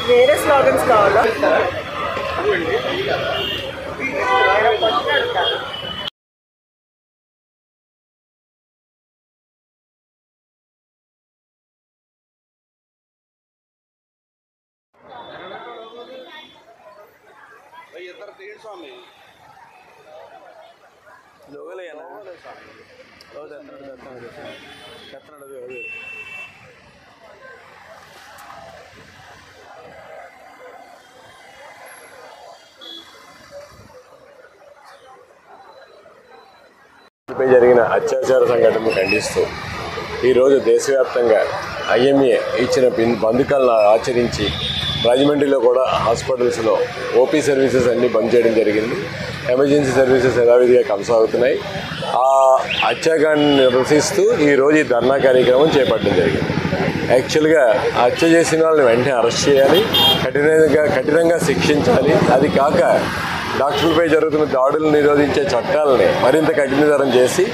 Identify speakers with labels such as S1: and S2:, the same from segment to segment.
S1: వేరే స్లోగన్స్ కావాలా?
S2: జరిగిన అత్యాచార సంఘటనను ఖండిస్తూ ఈరోజు దేశవ్యాప్తంగా ఐఎంఏ ఇచ్చిన బంధుకాలను ఆచరించి రాజమండ్రిలో కూడా హాస్పిటల్స్లో ఓపీ సర్వీసెస్ అన్నీ బంద్ చేయడం జరిగింది. ఎమర్జెన్సీ సర్వీసెస్ యథావిధిగా కొనసాగుతున్నాయి. ఆ అత్యాచారాన్ని నిరసిస్తూ ఈరోజు ఈ ధర్నా కార్యక్రమం చేపట్టడం జరిగింది. యాక్చువల్గా హత్య చేసిన వాళ్ళని వెంటనే అరెస్ట్ చేయాలి, కఠినంగా శిక్షించాలి. అది కాక డాక్టర్లపై జరుగుతున్న దాడులను నిరోధించే చట్టాలని మరింత కఠినతరం చేసి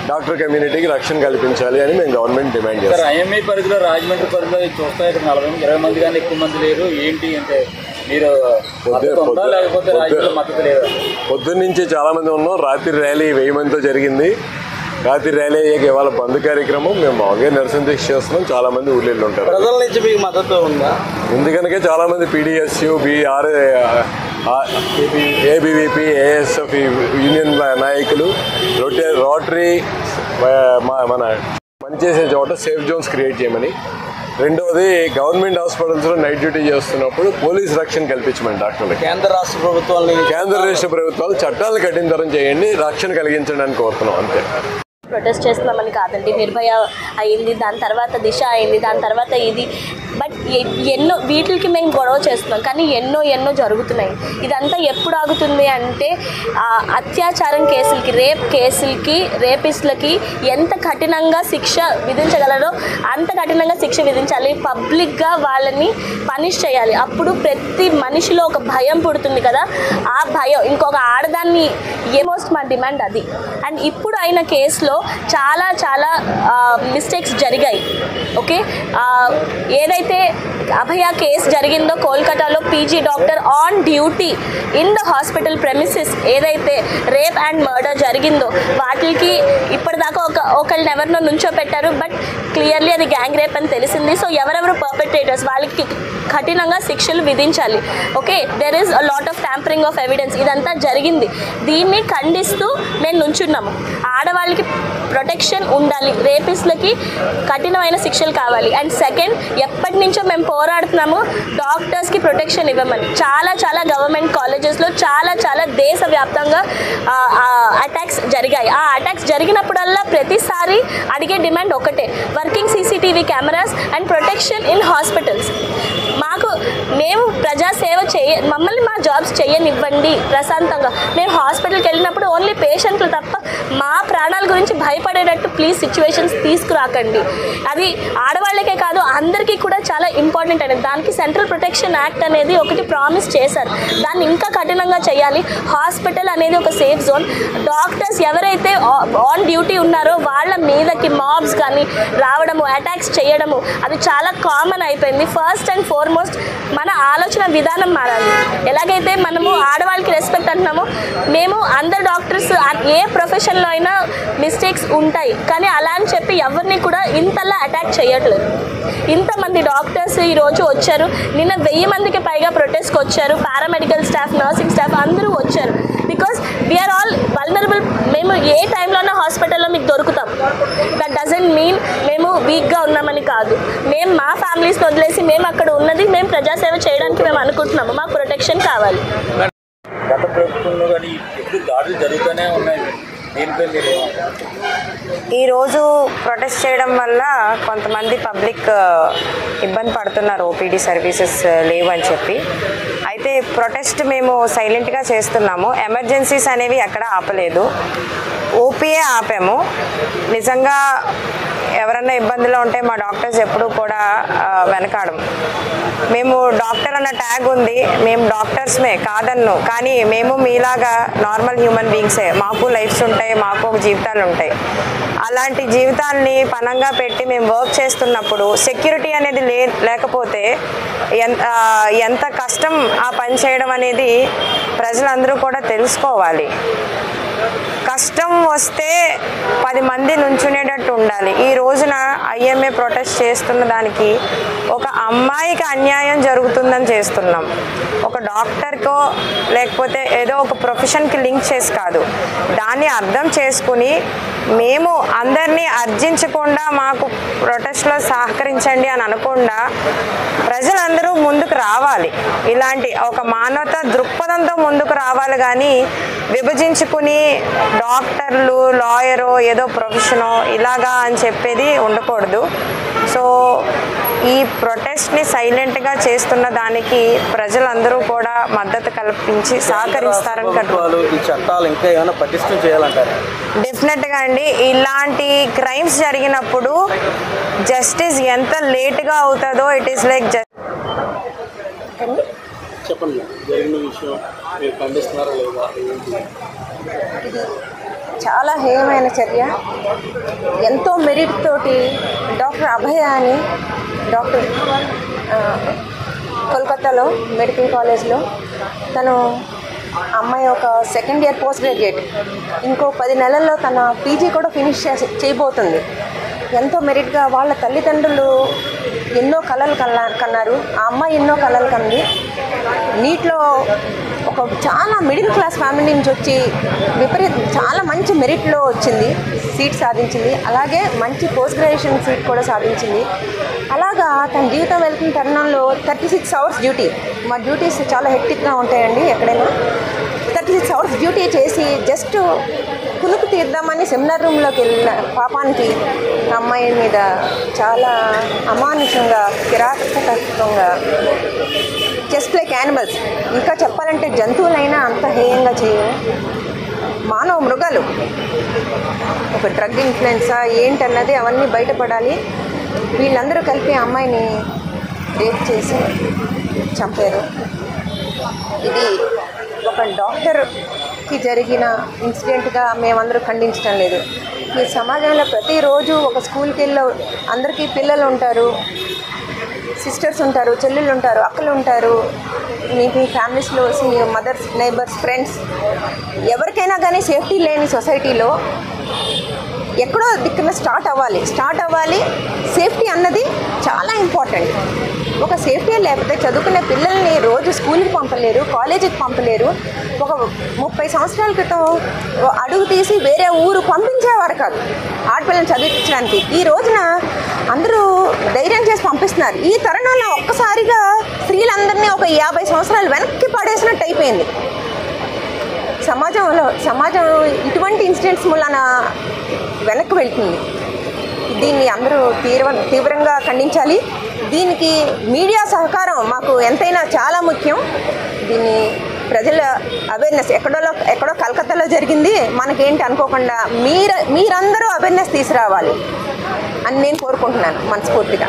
S2: డాక్టర్ కమ్యూనిటీకి రక్షణ కల్పించాలి అని మేము గవర్నమెంట్ డిమాండ్ చేస్తాం.
S3: ఐఎంఏ పరిధిలో రాజమండ్రి పరిధిలో చూస్తే 40-20 మంది కానీ ఎక్కువ మంది లేరు. ఏంటి అంటే మీరు
S2: పొద్దున్నుంచి చాలామంది ఉన్నాం. రాత్రి ర్యాలీ 1000 మందితో జరిగింది. రాత్రి ర్యాలీ అయ్యాక ఇవాళ బంద్ కార్యక్రమం మేము మామూలుగా నిరసన దీక్ష చేస్తున్నాం. చాలామంది ఊళ్ళో ఉంటారు.
S3: ప్రజల నుంచి మీకు మద్దతు ఉందా?
S2: ఎందుకనకే చాలామంది పీడిఎస్యు, ఏబీవీపీ, ఏఎస్ఎఫ్ యూనియన్ నాయకులు రోటరీ మన పనిచేసే చోట సేఫ్ జోన్స్ క్రియేట్ చేయమని, రెండవది గవర్నమెంట్ హాస్పిటల్స్లో నైట్ డ్యూటీ చేస్తున్నప్పుడు పోలీస్ రక్షణ కల్పించమని డాక్టర్లకి కేంద్ర రాష్ట్ర ప్రభుత్వాలు చట్టాలను కఠినతరం చేయండి, రక్షణ కలిగించడానికి కోరుతున్నాం. అంతే.
S4: ప్రొటెస్ట్ చేస్తున్నామని కాదండి. నిర్భయ అయింది, దాని తర్వాత దిశ అయింది, దాని తర్వాత ఇది. బట్ ఎన్నో వీటికి మేము గొడవ చేస్తున్నాం, కానీ ఎన్నో జరుగుతున్నాయి. ఇదంతా ఎప్పుడు ఆగుతుంది అంటే అత్యాచారం కేసులకి, రేప్ కేసులకి, రేపిస్టులకి ఎంత కఠినంగా శిక్ష విధించగలరో అంత కఠినంగా శిక్ష విధించాలి. పబ్లిక్గా వాళ్ళని పనిష్ చేయాలి. అప్పుడు ప్రతి మనిషిలో ఒక భయం పుడుతుంది కదా. ఆ భయం ఇంకొక ఆడదాన్ని ఏమోస్ట్ మా డిమాండ్ అది. అండ్ ఇప్పుడు అయిన కేసులో చాలా మిస్టేక్స్ జరిగాయి. ఓకే, ఏదైతే అభయ కేసు జరిగిందో కోల్కతాలో PG doctor on duty in the hospital premises ఏదైతే రేప్ అండ్ మర్డర్ జరిగిందో వాటికి ఇప్పటిదాకా ఒకళ్ళని ఎవరినో నుంచో పెట్టారు. బట్ క్లియర్లీ అది గ్యాంగ్ రేప్ అని తెలిసింది. సో ఎవరెవరు పర్పెట్రేటర్స్ వాళ్ళకి కఠినంగా శిక్షలు విధించాలి. Okay, there is a lot of tampering of evidence. ఇదంతా జరిగింది. దీన్ని ఖండిస్తూ మేము నుంచున్నాము. ఆడవాళ్ళకి ప్రొటెక్షన్ ఉండాలి, రేపిస్ట్లకి కఠినమైన శిక్షలు కావాలి. అండ్ సెకండ్, ఎప్పటి నుంచో మేము పోరాడుతున్నాము డాక్టర్స్కి ప్రొటెక్షన్ ఇవ్వమని. చాలా గవర్నమెంట్ కాలేజెస్లో చాలా దేశవ్యాప్తంగా అటాక్స్ జరిగాయి. ఆ అటాక్స్ జరిగినప్పుడల్లా ప్రతిసారి అడిగే డిమాండ్ ఒకటే, working CCTV cameras and protection in hospitals. మేము ప్రజాసేవ మమ్మల్ని మా జాబ్స్ చేయనివ్వండి ప్రశాంతంగా. మేము హాస్పిటల్కి వెళ్ళినప్పుడు ఓన్లీ పేషెంట్లు తప్ప మా ప్రాణాల గురించి భయపడేటట్టు ప్లీజ్ సిచ్యువేషన్స్ తీసుకురాకండి. అది ఆడవాళ్ళకే కాదు అందరికీ కూడా చాలా ఇంపార్టెంట్ అనేది. దానికి సెంట్రల్ ప్రొటెక్షన్ యాక్ట్ అనేది ఒకటి ప్రామిస్ చేశారు. దాన్ని ఇంకా కఠినంగా చేయాలి. హాస్పిటల్ అనేది ఒక సేఫ్ జోన్. డాక్టర్స్ ఎవరైతే ఆన్ డ్యూటీ ఉన్నారో వాళ్ళ మీదకి మాబ్స్ కానీ రావడము, అటాక్స్ చేయడము అది చాలా కామన్ అయిపోయింది. ఫస్ట్ అండ్ ఫార్మోస్ట్ మన ఆలోచన విధానం మారాలి. ఎలాగైతే మనము ఆడవాళ్ళకి రెస్పెక్ట్ అంటున్నామో, మేము అందరు డాక్టర్స్ ఏ ప్రొఫెషన్లో అయినా మిస్టేక్స్ ఉంటాయి, కానీ అలా అని చెప్పి ఎవరిని కూడా ఇంతలా అటాక్ చేయట్లేదు. ఇంతమంది డాక్టర్స్ ఈరోజు వచ్చారు. నిన్న 1000 మందికి పైగా ప్రొటెస్ట్కి వచ్చారు. పారామెడికల్ స్టాఫ్, నర్సింగ్ స్టాఫ్ అందరూ వచ్చారు. Because we are all vulnerable. మేము ఏ టైంలోనో హాస్పిటల్లో మీకు దొరుకుతాం. దట్ డజంట్ మీన్ మేము వీక్గా ఉన్నామని కాదు. మేము మా ఫ్యామిలీస్ని వదిలేసి మేము అక్కడ ఉన్నది మేము ప్రజాసేవ చేయడానికి మేము అనుకుంటున్నాము. మాకు ప్రొటెక్షన్ కావాలి.
S3: గత ప్రభుత్వంలో కానీ ఇప్పుడు దాడులు జరుగుతూనే ఉన్నాయి. దీనిపై మీరు ఏమంటారు?
S1: ఈరోజు ప్రొటెస్ట్ చేయడం వల్ల కొంతమంది పబ్లిక్ ఇబ్బంది పడుతున్నారు, ఓపీడీ సర్వీసెస్ లేవు అని చెప్పి. అయితే ప్రొటెస్ట్ మేము సైలెంట్గా చేస్తున్నాము. ఎమర్జెన్సీస్ అనేవి ఎక్కడ ఆపలేదు, ఓపీఏ ఆపాము. నిజంగా ఎవరన్నా ఇబ్బందిలో ఉంటే మా డాక్టర్స్ ఎప్పుడూ కూడా వెనకాడము. మేము డాక్టర్ అన్న ట్యాగ్ ఉంది, మేము డాక్టర్స్మే కాదన్ను, కానీ మేము మీలాగా నార్మల్ హ్యూమన్ బీయింగ్సే. మాకు లైఫ్స్ ఉంటాయి, మాకు ఒక జీవితాలు ఉంటాయి. అలాంటి జీవితాలని పనంగా పెట్టి మేము వర్క్ చేస్తున్నప్పుడు సెక్యూరిటీ అనేది లేకపోతే ఎంత కష్టం ఆ పని చేయడం అనేది ప్రజలందరూ కూడా తెలుసుకోవాలి. కష్టం వస్తే 10 మంది నుంచునేటట్టు ఉండాలి. ఈ రోజున ఐఎంఏ ప్రొటెస్ట్ చేస్తున్న దానికి ఒక అమ్మాయికి అన్యాయం జరుగుతుందని చేస్తున్నాం. ఒక డాక్టర్కో లేకపోతే ఏదో ఒక ప్రొఫెషన్కి లింక్ చేసి కాదు, దాన్ని అర్థం చేసుకుని మేము అందరినీ అర్జించకుండా మాకు ప్రొటెస్ట్లో సహకరించండి అని అనకుండా ప్రజలందరూ ముందుకు రావాలి. ఇలాంటి ఒక మానవతా దృక్పథంతో ముందుకు రావాలి, కానీ విభజించుకుని డాక్టర్లు లాయరో ఏదో ప్రొఫెషనో ఇలాగా అని చెప్పేది ఉండకూడదు. సో ఈ ప్రొటెస్ట్ని సైలెంట్గా చేస్తున్న దానికి ప్రజలందరూ కూడా మద్దతు కల్పించి సహకరిస్తారని
S3: ఈ చట్టాలు ఇంకా ఏమైనా పటిష్టం చేయాలంటారు?
S1: డెఫినెట్గా అండి. ఇలాంటి క్రైమ్స్ జరిగినప్పుడు జస్టిస్ ఎంత లేట్గా అవుతుందో ఇట్ ఈస్ లైక్
S3: చెప్పండి, జరిగిన విషయం మీరు ఖండిస్తున్నారా లేదా?
S5: ఇది చాలా హేయమైన చర్య. ఎంతో మెరిట్ తోటి డాక్టర్ అభయ అని డాక్టర్ కోల్కతాలో మెడికల్ కాలేజ్లో తను అమ్మాయి ఒక సెకండ్ ఇయర్ పోస్ట్ గ్రాడ్యుయేట్, ఇంకో 10 నెలల్లో తన పీజీ కూడా ఫినిష్ చేయబోతుంది. ఎంతో మెరిట్గా వాళ్ళ తల్లిదండ్రులు ఎన్నో కళలు కన్నారు, ఆ అమ్మాయి ఎన్నో కళలు కంది. నీట్లో ఒక చాలా మిడిల్ క్లాస్ ఫ్యామిలీ నుంచి వచ్చి చాలా మంచి మెరిట్లో వచ్చింది, సీట్ సాధించింది. అలాగే మంచి పోస్ట్ గ్రాడ్యుయేషన్ సీట్ కూడా సాధించింది. అలాగా తన జీవితం వెళ్తున్న తరుణంలో 36 అవర్స్ డ్యూటీ, మా డ్యూటీస్ చాలా హెక్టిక్గా ఉంటాయండి ఎక్కడైనా. 36 అవర్స్ డ్యూటీ చేసి జస్ట్ కునుకు తీద్దామని సెమినార్ రూమ్లోకి వెళ్ళిన పాపానికి అమ్మాయి మీద చాలా అమానుషంగా కిరాతకంగా జస్ట్ లైక్ యానిమల్స్, ఇంకా చెప్పాలంటే జంతువులైనా అంత హేయంగా చేయవు. మానవ మృగాలు, ఒక డ్రగ్ ఇన్ఫ్లుయెన్సా ఏంటన్నది అవన్నీ బయటపడాలి. వీళ్ళందరూ కలిపి అమ్మాయిని రేప్ చేసి చంపారు. ఇది ఒక డాక్టర్కి జరిగిన ఇన్సిడెంట్గా మేమందరూ ఖండించడం లేదు. ఈ సమాజంలో ప్రతిరోజు ఒక స్కూల్కి వెళ్ళి అందరికీ పిల్లలు ఉంటారు, సిస్టర్స్ ఉంటారు, చెల్లెళ్ళు ఉంటారు, అక్కలు ఉంటారు, మీ ఫ్యామిలీస్లో మదర్స్, నైబర్స్, ఫ్రెండ్స్, ఎవరికైనా కానీ సేఫ్టీ లేని సొసైటీలో ఎక్కడో దిక్కున స్టార్ట్ అవ్వాలి. సేఫ్టీ అన్నది చాలా ఇంపార్టెంట్. ఒక సేఫ్టీ లేకపోతే చదువుకునే పిల్లల్ని రోజు స్కూల్కి పంపలేరు, కాలేజీకి పంపలేరు. ఒక 30 సంవత్సరాల క్రితం అడుగు తీసి వేరే ఊరు పంపించేవారు కాదు ఆడపిల్లల్ని చదివించడానికి. ఈ రోజున అందరూ ధైర్యం చేసి పంపిస్తున్నారు. ఈ తరుణంలో ఒక్కసారిగా స్త్రీలందరినీ ఒక 50 సంవత్సరాలు వెనక్కి పడేసినట్టు అయిపోయింది. సమాజం ఇటువంటి ఇన్సిడెంట్స్ మూలన వెనక్కి వెళ్తుంది. దీన్ని అందరూ తీవ్రంగా ఖండించాలి. దీనికి మీడియా సహకారం మాకు ఎంతైనా చాలా ముఖ్యం. దీన్ని ప్రజల అవేర్నెస్ ఎక్కడో కలకత్తాలో జరిగింది, మనకేంటి అనుకోకుండా మీరందరూ అవేర్నెస్ తీసుకురావాలి అని నేను కోరుకుంటున్నాను మనస్ఫూర్తిగా.